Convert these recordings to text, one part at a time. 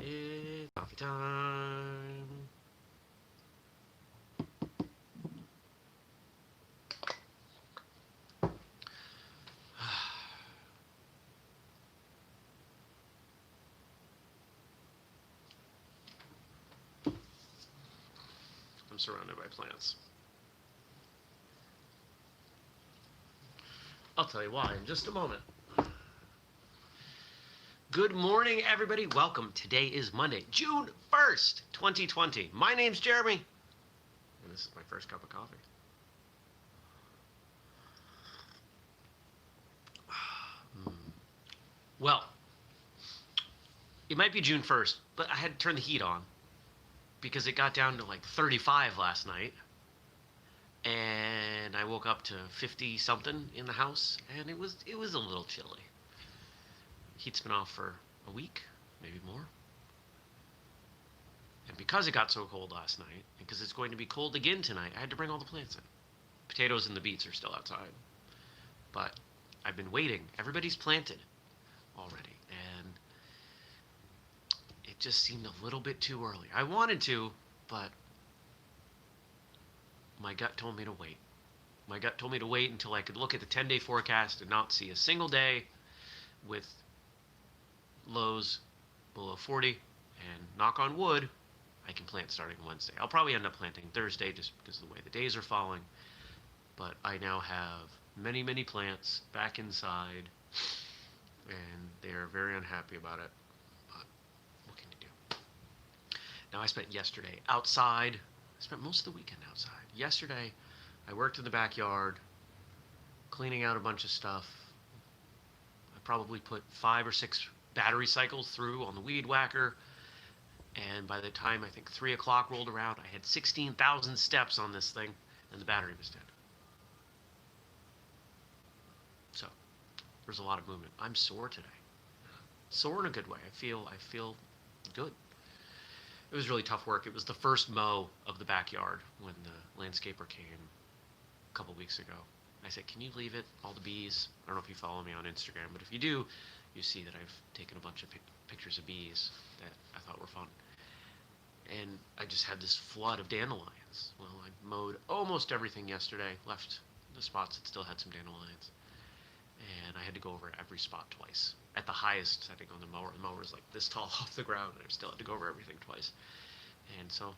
It's coffee time. I'm surrounded by plants. I'll tell you why in just a moment. Good morning, everybody. Welcome. Today is Monday, June 1st, 2020. My name's Jeremy, and this is my first cup of coffee. Well, it might be June 1st, but I had to turn the heat on because it got down to like 35 last night. And I woke up to 50 something in the house, and it was a little chilly. Heat's been off for a week, maybe more. And because it got so cold last night, and because it's going to be cold again tonight, I had to bring all the plants in. Potatoes and the beets are still outside. But I've been waiting. Everybody's planted already, and it just seemed a little bit too early. I wanted to, but my gut told me to wait. My gut told me to wait until I could look at the 10-day forecast and not see a single day with lows below 40, and knock on wood, I can plant starting Wednesday. I'll probably end up planting Thursday just because of the way the days are falling, but I now have many, many plants back inside, and they are very unhappy about it, but what can you do? Now, I spent yesterday outside. I spent most of the weekend outside. Yesterday, I worked in the backyard, cleaning out a bunch of stuff. I probably put 5 or 6 battery cycles through on the weed whacker, and by the time I think 3 o'clock rolled around, I had 16,000 steps on this thing, and the battery was dead. So, there's a lot of movement. I'm sore today. Sore in a good way. I feel good. It was really tough work. It was the first mow of the backyard when the landscaper came a couple weeks ago. I said, can you leave it? All the bees. I don't know if you follow me on Instagram, but if you do, you see that I've taken a bunch of pictures of bees that I thought were fun. And I just had this flood of dandelions. Well, I mowed almost everything yesterday, left the spots that still had some dandelions. And I had to go over every spot twice. At the highest setting on the mower is like this tall off the ground, and I still had to go over everything twice. And so,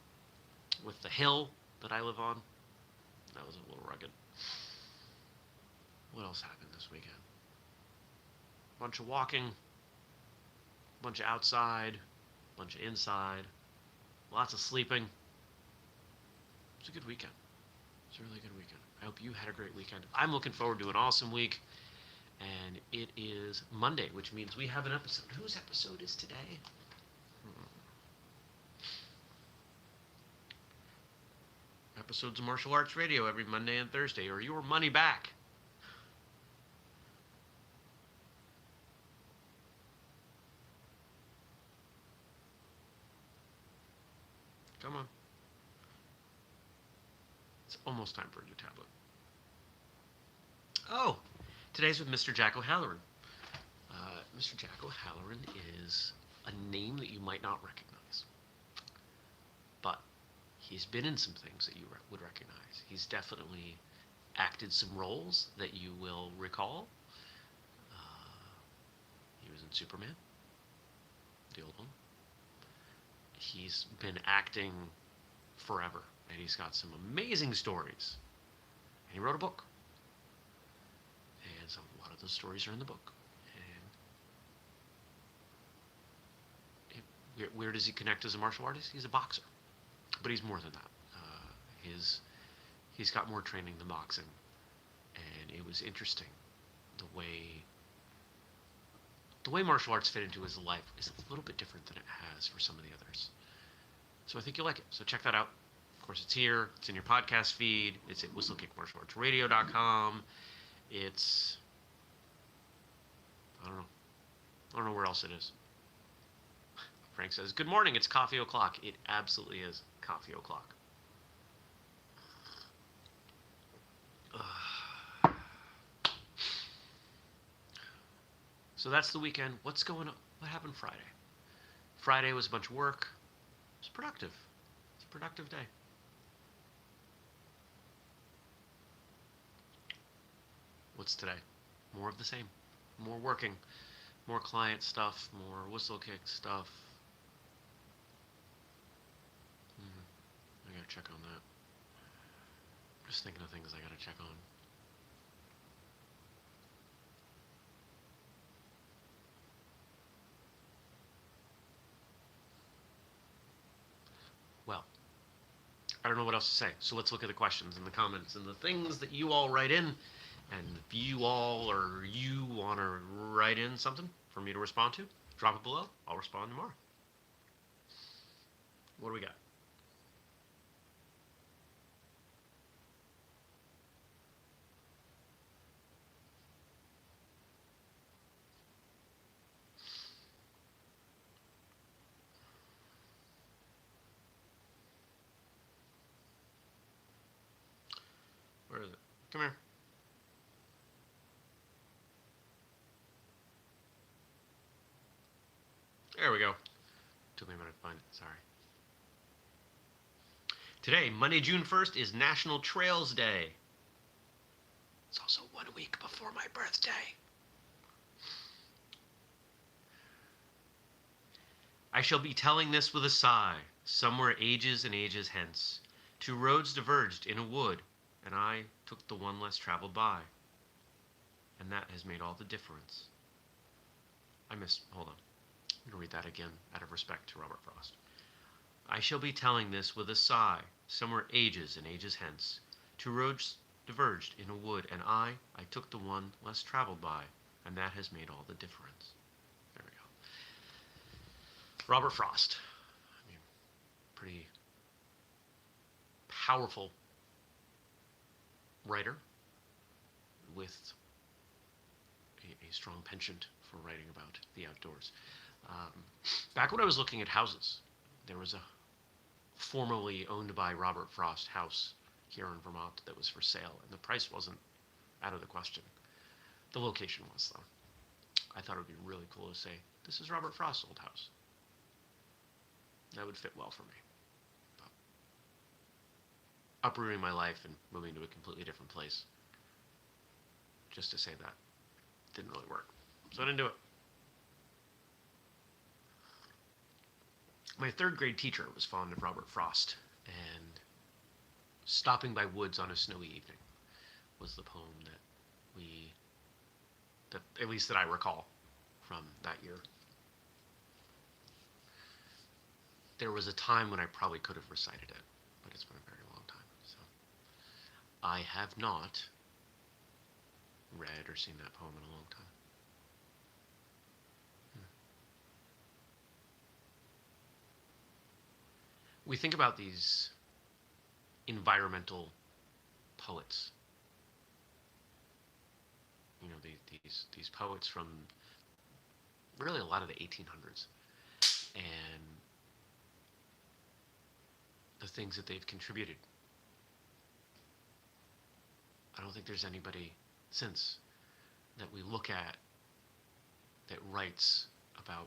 with the hill that I live on, that was a little rugged. What else happened this weekend? A bunch of walking, a bunch of outside, a bunch of inside, lots of sleeping. It's a good weekend. It's a really good weekend. I hope you had a great weekend. I'm looking forward to an awesome week. And it is Monday, which means we have an episode. Whose episode is today? Episodes of Martial Arts Radio every Monday and Thursday, or your money back. Come on. It's almost time for a new tablet. Oh! Today's with Mr. Jack O'Halloran. Mr. Jack O'Halloran is a name that you might not recognize. But he's been in some things that you would recognize. He's definitely acted some roles that you will recall. He was in Superman, the old one. He's been acting forever, and he's got some amazing stories. And he wrote a book. And so a lot of those stories are in the book. And where does he connect as a martial artist? He's a boxer. But he's more than that. He's got more training than boxing. And it was interesting the way martial arts fit into his life is a little bit different than it has for some of the others. So I think you'll like it. So check that out. Of course, it's here. It's in your podcast feed. It's at whistlekickmartialartsradio.com. It's, I don't know where else it is. Frank says, good morning, it's coffee o'clock. It absolutely is coffee o'clock. So that's the weekend. What's going on? What happened Friday? Friday was a bunch of work. It was productive. It's a productive day. What's today? More of the same. More working. More client stuff. More whistlekick stuff. I gotta check on that. Just thinking of things I gotta check on. Well, I don't know what else to say. So let's look at the questions and the comments and the things that you all write in. And if you all or you want to write in something for me to respond to, drop it below. I'll respond tomorrow. What do we got? Where is it? Come here. There we go. Took me a minute to find it. Sorry. Today, Monday, June 1st, is National Trails Day. It's also 1 week before my birthday. I shall be telling this with a sigh, somewhere ages and ages hence. 2 roads diverged in a wood, and I took the one less traveled by. And that has made all the difference. Hold on. I'm going to read that again out of respect to Robert Frost. I shall be telling this with a sigh, somewhere ages and ages hence. 2 roads diverged in a wood, and I took the one less traveled by, and that has made all the difference. There we go. Robert Frost. I mean, pretty powerful writer with a strong penchant for writing about the outdoors. Back when I was looking at houses, there was a formerly owned by Robert Frost house here in Vermont that was for sale, and the price wasn't out of the question. The location was, though. I thought it would be really cool to say, this is Robert Frost's old house. That would fit well for me. But uprooting my life and moving to a completely different place, just to say that, didn't really work. So I didn't do it. My 3rd grade teacher was fond of Robert Frost, and Stopping by Woods on a Snowy Evening was the poem that at least that I recall from that year. There was a time when I probably could have recited it, but it's been a very long time. So I have not read or seen that poem in a long time. We think about these environmental poets. You know, these poets from really a lot of the 1800s, and the things that they've contributed. I don't think there's anybody since that we look at that writes about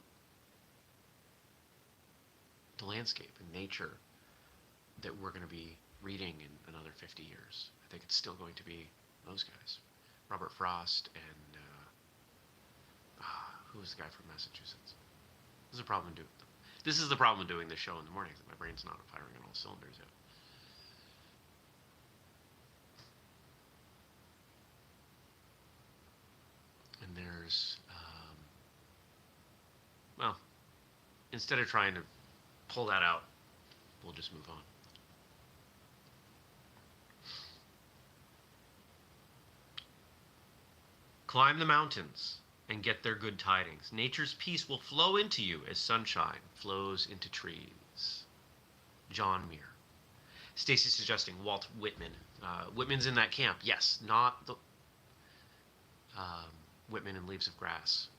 the landscape and nature that we're going to be reading in another 50 years. I think it's still going to be those guys. Robert Frost and who was the guy from Massachusetts? This is the problem doing this show in the mornings. My brain's not firing on all cylinders yet. And there's, well, instead of trying to pull that out, we'll just move on. Climb the mountains and get their good tidings. Nature's peace will flow into you as sunshine flows into trees. John Muir. Stacy's suggesting Walt Whitman. Whitman's in that camp. Yes, not the Whitman in Leaves of Grass.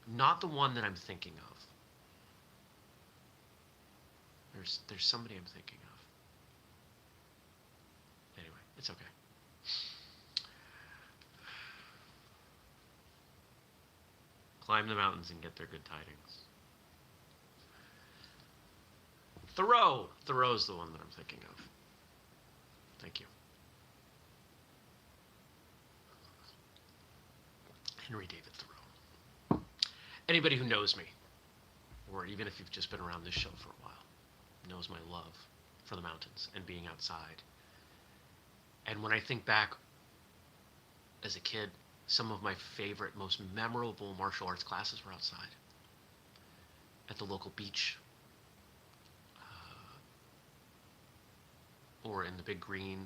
Not the one that I'm thinking of. There's somebody I'm thinking of. Anyway, it's okay. Climb the mountains and get their good tidings. Thoreau. Thoreau's the one that I'm thinking of. Thank you. Henry David Thoreau. Anybody who knows me, or even if you've just been around this show for a while, knows my love for the mountains and being outside. And when I think back as a kid, some of my favorite, most memorable martial arts classes were outside. At the local beach, or in the big green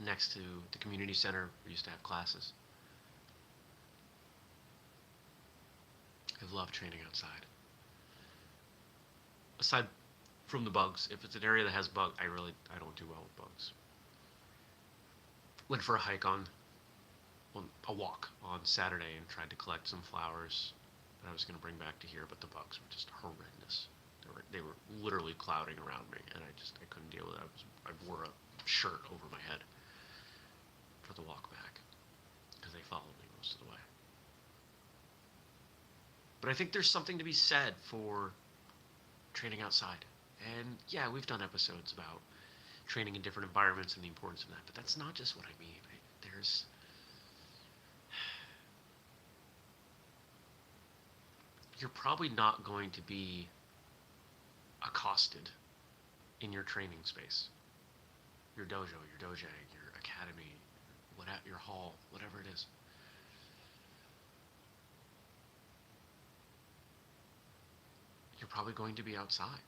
next to the community center. We used to have classes. I love training outside. Aside from the bugs, if it's an area that has bugs, I don't do well with bugs. Went for a hike on a walk on Saturday and tried to collect some flowers that I was going to bring back to here, but the bugs were just horrendous. They were literally clouding around me, and I couldn't deal with it. I wore a shirt over my head for the walk back because they followed me most of the way. But I think there's something to be said for training outside. And yeah, we've done episodes about training in different environments and the importance of that, but that's not just what I mean. You're probably not going to be accosted in your training space, your dojo, your doje, your academy, your hall, whatever it is. You're probably going to be outside.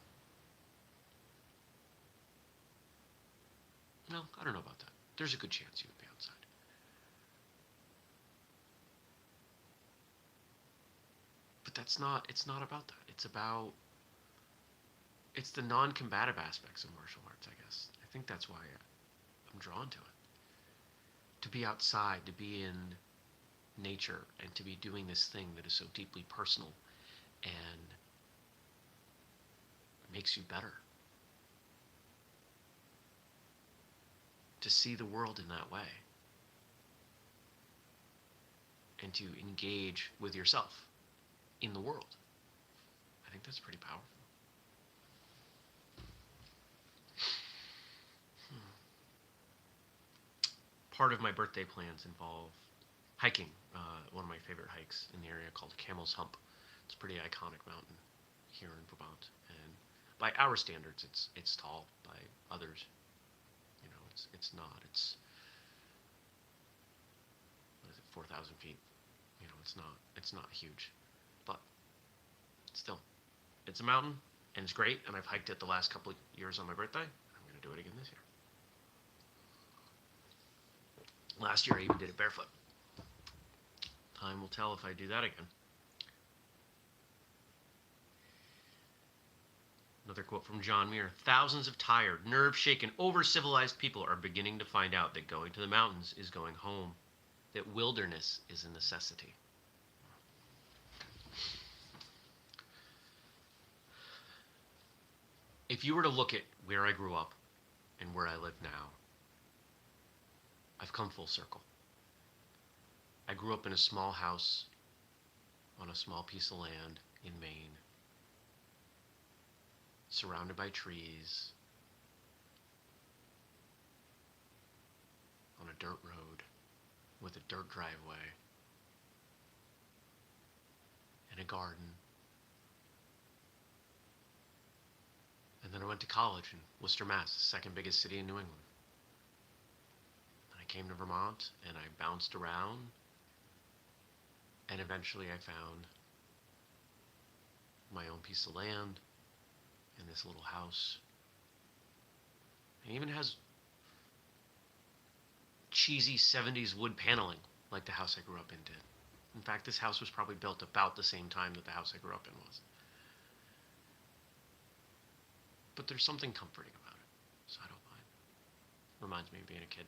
No, I don't know about that. There's a good chance you would be outside. But it's not about that. It's the non-combative aspects of martial arts, I guess. I think that's why I'm drawn to it. To be outside, to be in nature, and to be doing this thing that is so deeply personal and makes you better. To see the world in that way. And to engage with yourself in the world. I think that's pretty powerful. Part of my birthday plans involve hiking, one of my favorite hikes in the area called Camel's Hump. It's a pretty iconic mountain here in Vermont, and by our standards, it's tall. By others, it's not. It's what is it, 4,000 feet? It's not huge, but still, it's a mountain, and it's great. And I've hiked it the last couple of years on my birthday. I'm going to do it again this year. Last year I even did it barefoot. Time will tell if I do that again. Another quote from John Muir. Thousands of tired, nerve-shaken, over-civilized people are beginning to find out that going to the mountains is going home, that wilderness is a necessity. If you were to look at where I grew up and where I live now, I've come full circle. I grew up in a small house on a small piece of land in Maine, surrounded by trees, on a dirt road with a dirt driveway and a garden. And then I went to college in Worcester, Mass., the second biggest city in New England. And I came to Vermont, and I bounced around, and eventually I found my own piece of land in this little house. It even has cheesy 70s wood paneling like the house I grew up in did. In fact, this house was probably built about the same time that the house I grew up in was. But there's something comforting about it, so I don't mind. Reminds me of being a kid.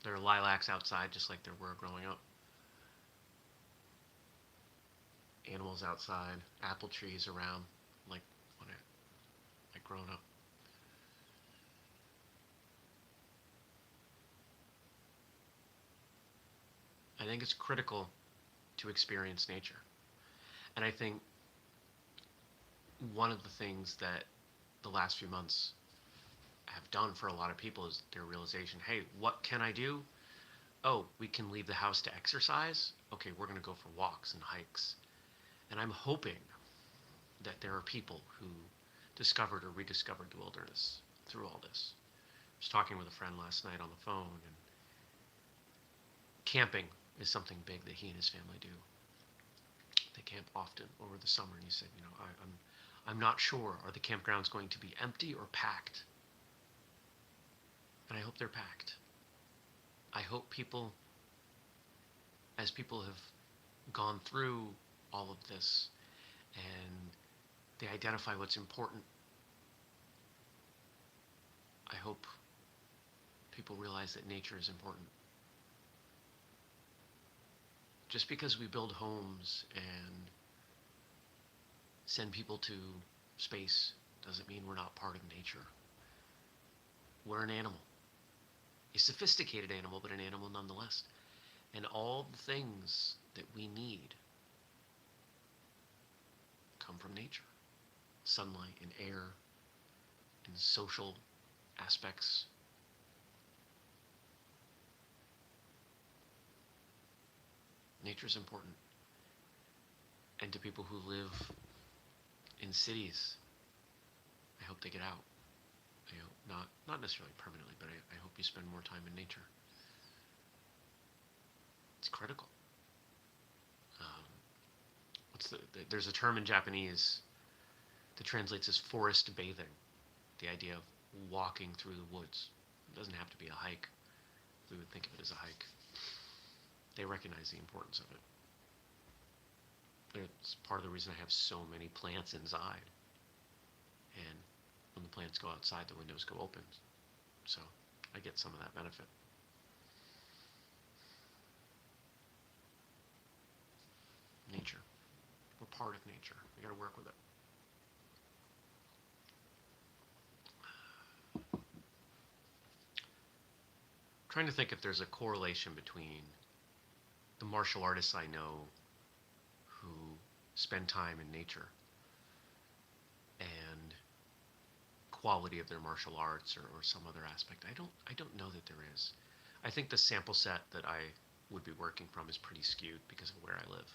There are lilacs outside just like there were growing up. Animals outside, apple trees around like when I grown up. I think it's critical to experience nature. And I think one of the things that the last few months have done for a lot of people is their realization, hey, what can I do? Oh, we can leave the house to exercise? Okay, we're going to go for walks and hikes. And I'm hoping that there are people who discovered or rediscovered the wilderness through all this. I was talking with a friend last night on the phone, and camping is something big that he and his family do. They camp often over the summer, and he said, I'm not sure, are the campgrounds going to be empty or packed? And I hope they're packed. I hope people, as people have gone through all of this and they identify what's important, I hope people realize that nature is important. Just because we build homes and send people to space doesn't mean we're not part of nature. We're an animal. A sophisticated animal, but an animal nonetheless. And all the things that we need come from nature. Sunlight and air and social aspects. Nature is important. And to people who live in cities, I hope they get out. I hope not necessarily permanently, but I hope you spend more time in nature. It's critical. There's a term in Japanese that translates as forest bathing. The idea of walking through the woods. It doesn't have to be a hike. We would think of it as a hike. They recognize the importance of it. It's part of the reason I have so many plants inside. And when the plants go outside, the windows go open. So I get some of that benefit. Nature. We're part of nature. We got to work with it. I'm trying to think if there's a correlation between the martial artists I know who spend time in nature and quality of their martial arts or some other aspect. I don't know that there is. I think the sample set that I would be working from is pretty skewed because of where I live.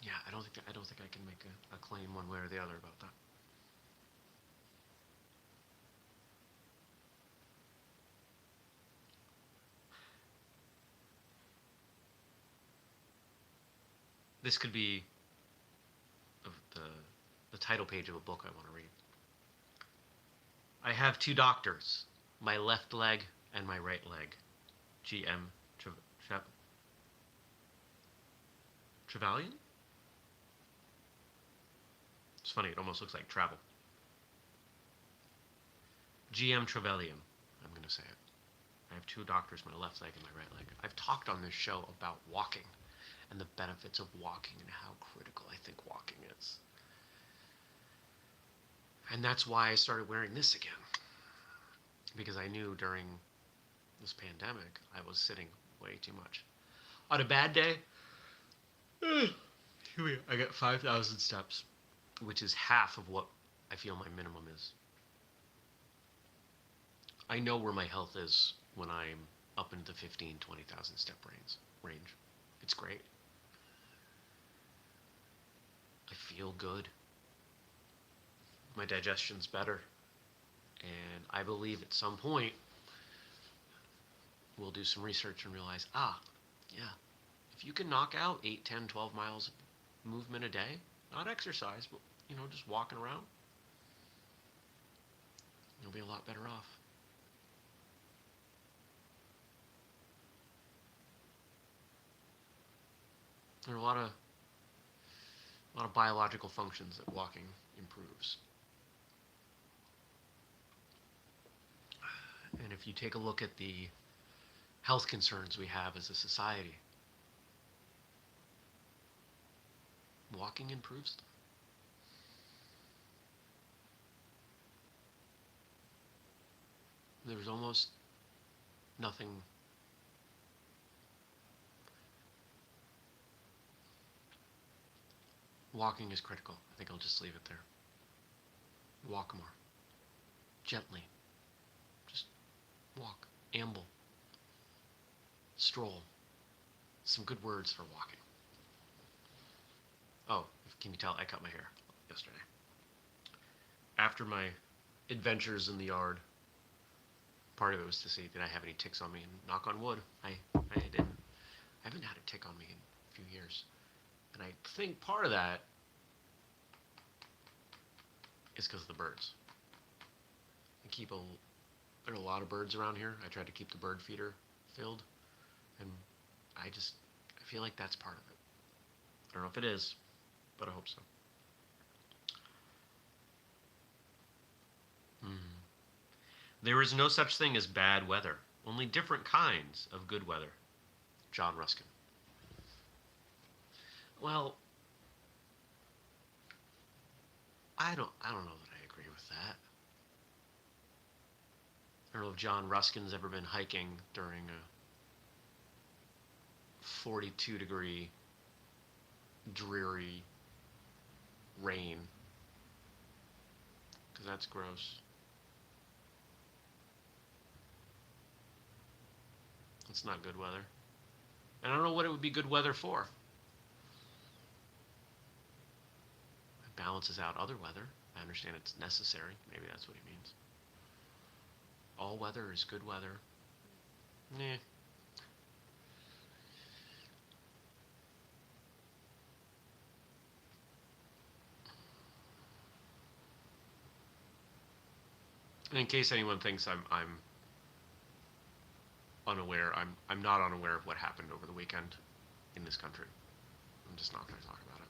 Yeah, I don't think I can make a claim one way or the other about that. This could be the title page of a book I want to read. I have two doctors, my left leg and my right leg. G.M. Trevelyan? It's funny, it almost looks like travel. G.M. Trevelyan, I'm going to say it. I have two doctors, my left leg and my right leg. I've talked on this show about walking and the benefits of walking and how critical I think walking is. And that's why I started wearing this again. Because I knew during this pandemic, I was sitting way too much. On a bad day, I get 5,000 steps, which is half of what I feel my minimum is. I know where my health is when I'm up into 15, 20,000 step range. It's great. I feel good. My digestion's better. And I believe at some point we'll do some research and realize, if you can knock out 8, 10, 12 miles of movement a day, not exercise, but, just walking around, you'll be a lot better off. There are a lot of biological functions that walking improves. And if you take a look at the health concerns we have as a society, walking improves them. There's almost nothing walking is critical. I think I'll just leave it there. Walk more. Gently. Just walk. Amble. Stroll. Some good words for walking. Oh, can you tell I cut my hair yesterday? After my adventures in the yard, part of it was to see did I have any ticks on me, and knock on wood, I didn't. I haven't had a tick on me in a few years. And I think part of that is because of the birds. There are a lot of birds around here. I tried to keep the bird feeder filled, and I feel like that's part of it. I don't know if it is, but I hope so. There is no such thing as bad weather, only different kinds of good weather. John Ruskin. Well, I don't know that I agree with that. I don't know if John Ruskin's ever been hiking during a 42-degree dreary rain, because that's gross. It's not good weather. And I don't know what it would be good weather for. It balances out other weather. I understand it's necessary. Maybe that's what he means. All weather is good weather. Nah. In case anyone thinks I'm unaware, I'm not unaware of what happened over the weekend in this country. I'm just not going to talk about it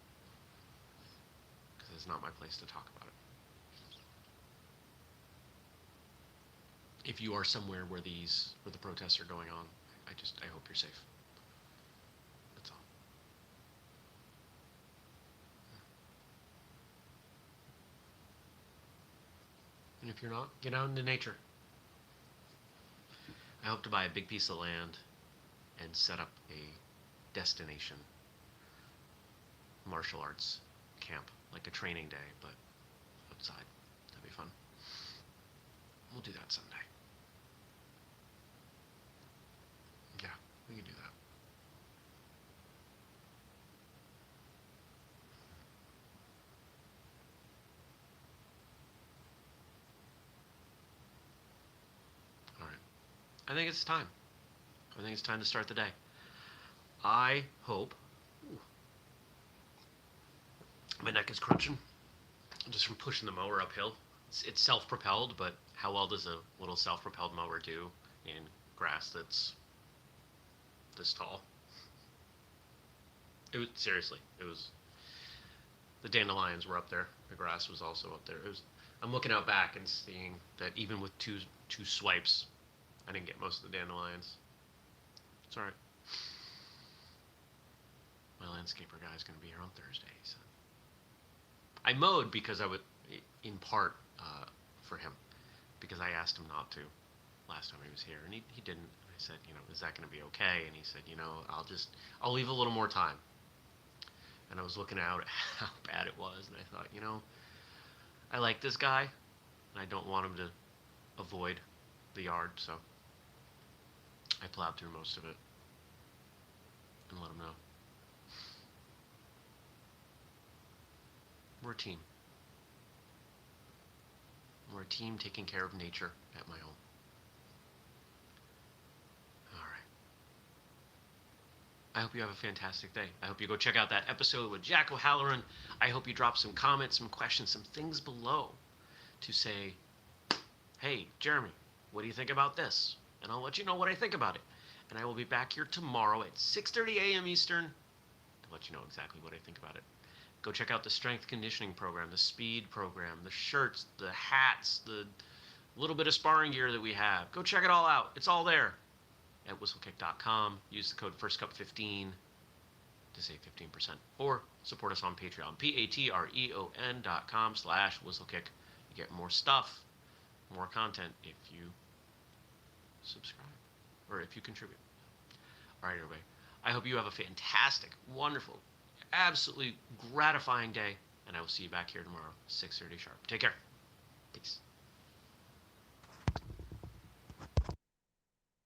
because it's not my place to talk about it. If you are somewhere where the protests are going on, I hope you're safe. That's all. And if you're not, get out into nature. I hope to buy a big piece of land and set up a destination martial arts camp, like a training day, but outside. That'd be fun. We'll do that someday. Yeah, we can do that. All right. I think it's time. I think it's time to start the day. I hope. Ooh, my neck is crunching just from pushing the mower uphill. It's self-propelled, but how well does a little self-propelled mower do in grass that's this tall? Seriously. It was the dandelions were up there. The grass was also up there. I'm looking out back and seeing that even with two swipes, I didn't get most of the dandelions. It's all right. My landscaper guy's going to be here on Thursday, he said. I mowed because I would, in part, for him, because I asked him not to last time he was here, and he didn't. I said, is that going to be okay? And he said, I'll leave a little more time. And I was looking out at how bad it was, and I thought, I like this guy, and I don't want him to avoid the yard, so I plowed through most of it and let him know. We're a team. We're a team taking care of nature at my home. All right. I hope you have a fantastic day. I hope you go check out that episode with Jack O'Halloran. I hope you drop some comments, some questions, some things below to say, hey, Jeremy, what do you think about this? And I'll let you know what I think about it. And I will be back here tomorrow at 6:30 a.m. Eastern to let you know exactly what I think about it. Go check out the strength conditioning program, the speed program, the shirts, the hats, the little bit of sparring gear that we have. Go check it all out. It's all there at whistlekick.com. Use the code FIRSTCUP15 to save 15%. Or support us on Patreon, patreon.com/whistlekick. You get more stuff, more content if you subscribe or if you contribute. All right, everybody. I hope you have a fantastic, wonderful, absolutely gratifying day, and I will see you back here tomorrow, 6:30 sharp. Take care. Peace.